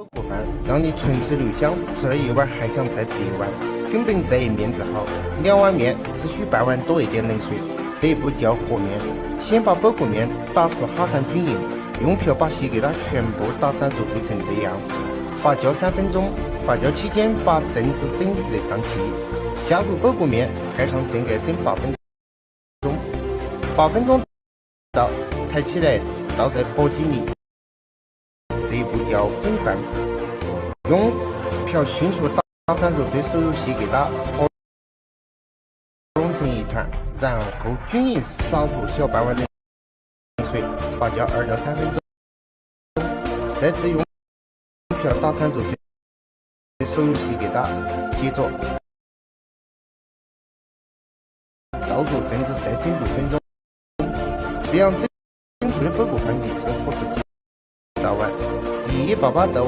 火锅饭让你唇齿留香，吃了一碗还想再吃一碗，根本在意面子好。2碗面只需半碗多一点冷水，这一步叫和面。先把火锅面打实哈散均匀，用瓢把稀疙瘩全部打散揉碎成这样。发酵3分钟，发酵期间把蒸至整热上气，下入火锅面，盖上蒸盖蒸8分钟。8分钟到，抬起来倒在簸箕里。这一步叫粉饭，用瓢迅速打散揉碎所有细疙瘩，和拢成一团，然后均匀撒入小半碗冷水，发酵2到3分钟。再次用瓢打散揉碎所有细疙瘩，接着倒入蒸至再蒸6分钟。这样蒸出的火锅饭一吃可吃几大碗。188豆